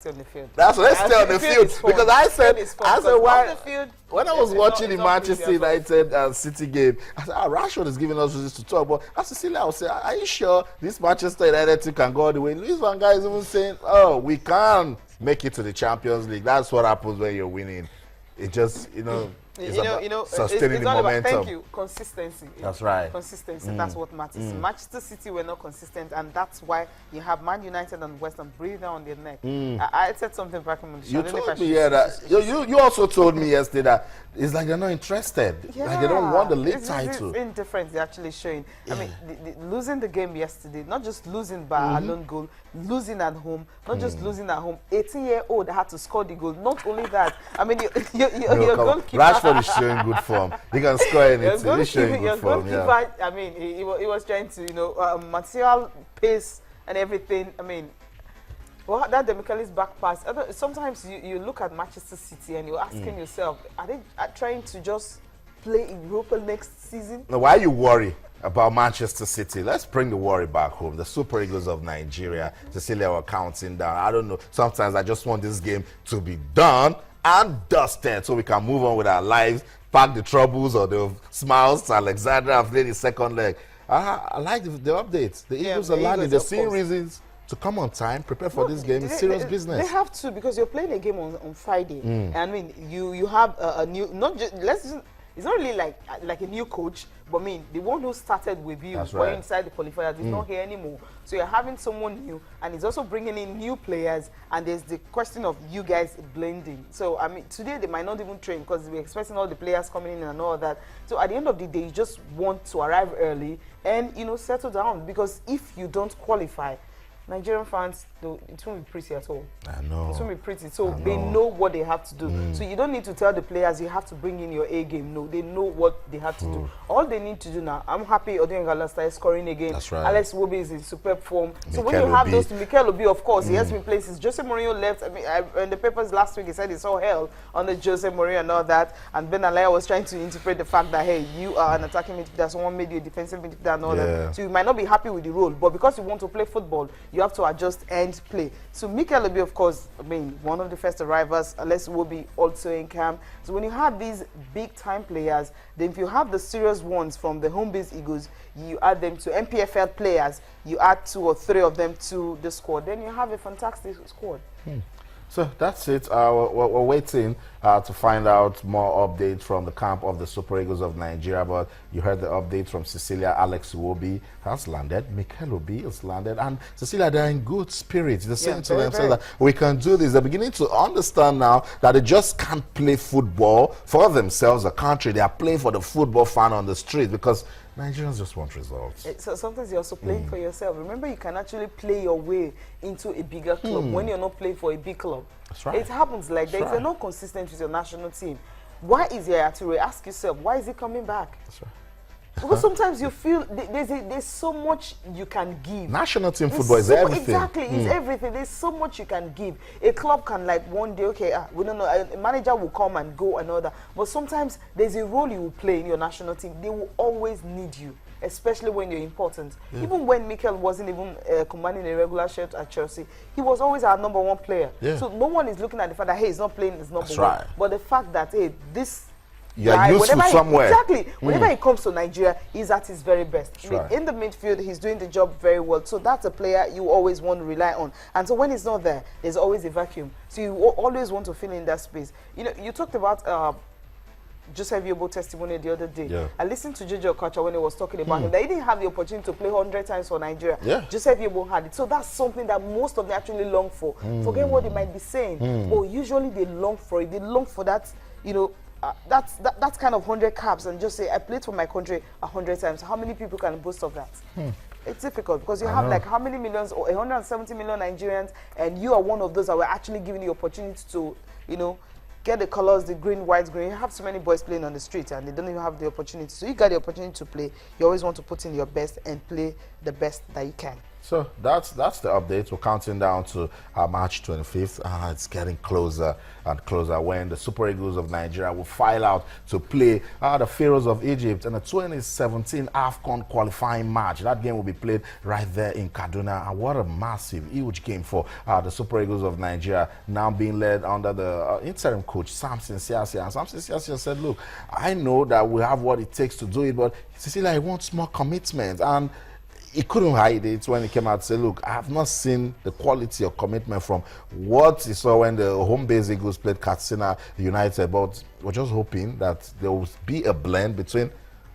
On the field. That's let's stay on the field because I said why when I was watching the Manchester United City game, I said, Rashford is giving us reasons to talk. But as Cecilia, I would say, are you sure this Manchester United team can go all the way? Luis Van Gaal is even saying, oh, we can make it to the Champions League. That's what happens when you're winning. It just, sustaining the momentum. Thank you. Consistency. That's right. Consistency. That's what matters. Manchester City were not consistent, and that's why you have Man United and West Ham breathing down on their neck. I said something back on the show. You told me that. You also told me yesterday that it's like they're not interested. Yeah. Like they don't want the league title. It's indifference they're actually showing. Yeah. I mean, losing the game yesterday, not just losing by a lone goal, losing at home, not just losing at home. 18-year-old had to score the goal. Not only that, I mean, your goalkeeper. Rashford is showing good form. He can score anything. He's showing good form. Yeah. I mean, he was trying to, material pace and everything. I mean, well, that Demichelis back pass. Sometimes you look at Manchester City and you're asking yourself, are they trying to just play in Europa next season? Now, why you worry about Manchester City? Let's bring the worry back home. The Super Eagles of Nigeria. Cecilia were counting down. I don't know. Sometimes I just want this game to be done and dusted so we can move on with our lives, pack the troubles or the smiles to Alexandra and play the second leg. I like the updates. The Eagles are landing. They're seeing reasons to come on time, prepare for this game. It's serious business. They have to, because you're playing a game on Friday. And I mean, you have a new, it's not really like a new coach, but I mean, the one who started with you going inside the qualifiers is not here anymore. So you're having someone new, and he's also bringing in new players, and there's the question of you guys blending. So, I mean, today they might not even train because we're expecting all the players coming in and all that. So at the end of the day, you just want to arrive early and, settle down, because if you don't qualify, Nigerian fans, it won't be pretty at all. I know. It won't be pretty. So they know what they have to do. So you don't need to tell the players you have to bring in your A game. No, they know what they have to do. All they need to do now, I'm happy Odengala started scoring again. That's right. Alex Wobi is in superb form. So when you have those, Mikel Obi, of course, he has been playing since Jose Mourinho left. I mean, in the papers last week, he said he saw hell on the Jose Mourinho and all that. And Ben Alaya was trying to interpret the fact that, hey, you are an attacking midfielder, someone made you a defensive midfielder and all that. So you might not be happy with the role, but because you want to play football, you have to adjust and play. So Mikel Obi, of course, I mean, one of the first arrivals, Alex Wobi also in camp. So when you have these big-time players, then if you have the serious ones from the home-based Eagles, you add them to MPFL players, you add 2 or 3 of them to the squad, then you have a fantastic squad. So that's it. We're waiting to find out more updates from the camp of the Super Eagles of Nigeria. But you heard the update from Cecilia. Alex Iwobi has landed. Mikel Obi has landed. And Cecilia, they're in good spirits. They're saying to themselves that we can do this. They're beginning to understand now that they just can't play football for themselves, a country. They are playing for the football fan on the street, because Nigerians just want results. So sometimes you're also playing for yourself. Remember, you can actually play your way into a bigger club when you're not playing for a big club. That's right. It happens like that. If you're not consistent with your national team, why is Yaya? Ask yourself, why is he coming back? That's right. Because sometimes you feel there's so much you can give. National team football is everything. Exactly, it's everything. There's so much you can give. A club can, like, one day, okay, we don't know, a manager will come and go and all that. But sometimes there's a role you will play in your national team. They will always need you, especially when you're important. Even when Mikel wasn't even commanding a regular shirt at Chelsea, he was always our #1 player. So no one is looking at the fact that, hey, he's not playing his number one. But the fact that, hey, this guy, useful somewhere. Exactly. Whenever he comes to Nigeria, he's at his very best. I mean, in the midfield, he's doing the job very well. So that's a player you always want to rely on. And so when he's not there, there's always a vacuum. So you always want to fill in that space. You talked about Joseph Yobo testimony the other day. I listened to Jojo Okocha when he was talking about him. That he didn't have the opportunity to play 100 times for Nigeria. Joseph Yobo had it. So that's something that most of them actually long for. Forget what they might be saying. But usually they long for it. They long for that, that's kind of 100 caps, and just say, I played for my country 100 times. How many people can boast of that? It's difficult, because you have like how many millions, or 170 million Nigerians, and you are one of those that were actually given the opportunity to, get the colors, the green, white, green. You have so many boys playing on the street, and they don't even have the opportunity. So you got the opportunity to play. You always want to put in your best and play the best that you can. So that's the update. We're counting down to March 25th. It's getting closer and closer when the Super Eagles of Nigeria will file out to play the Pharaohs of Egypt in the 2017 AFCON qualifying match. That game will be played right there in Kaduna. And what a massive, huge game for the Super Eagles of Nigeria, now being led under the interim coach, Samson Siasia. And Samson Siasia said, look, I know that we have what it takes to do it, but Cecilia, he wants more commitment. And he couldn't hide it when he came out and said, look, I have not seen the quality of commitment from what he saw when the home base Eagles played Katsina United, but we're just hoping that there will be a blend between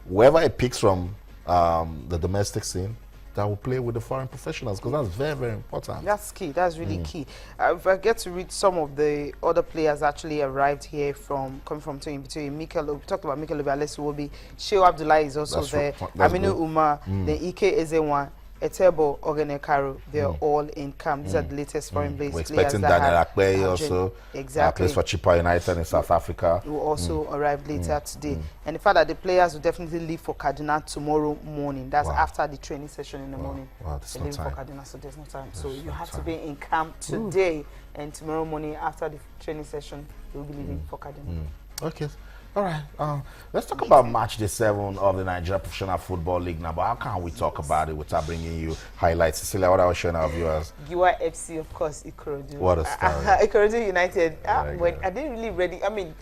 whoever he picks from the domestic scene that will play with the foreign professionals, because that's very, very important. That's key. That's really key. If I get to read some of the other players actually arrived here coming from between Mikel, we talked about Mikel Obi, Shehu Abdullahi is also there, Aminu Umar, the Ike Ezewan, Etebo Ogenekaro, they're all in camp. These are the latest foreign-based players. We're expecting Daniel Akpe also, exactly, plays for Chippa United in South Africa. Who also arrived later today. And the fact that the players will definitely leave for Kaduna tomorrow morning. That's after the training session in the morning. There's They're no leaving time. for Kaduna, so there's no time. So you have to be in camp today, and tomorrow morning after the training session, you'll be leaving for Kaduna. Okay. All right, let's talk about match day 7 of the Nigeria Professional Football League now. But how can we talk about it without bringing you highlights? Cecilia, what are we showing our viewers? Giwa FC, of course, Ikorodu. What a story. Ikorodu United. When I didn't really ready. I mean,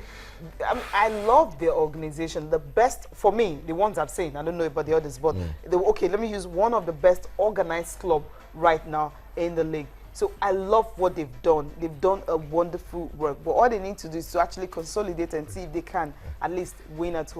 I love their organization. The best, for me, the ones I've seen, I don't know about the others, but okay, let me use one of the best organized club right now in the league. So I love what they've done. They've done a wonderful work. But all they need to do is to actually consolidate and see if they can at least win at home.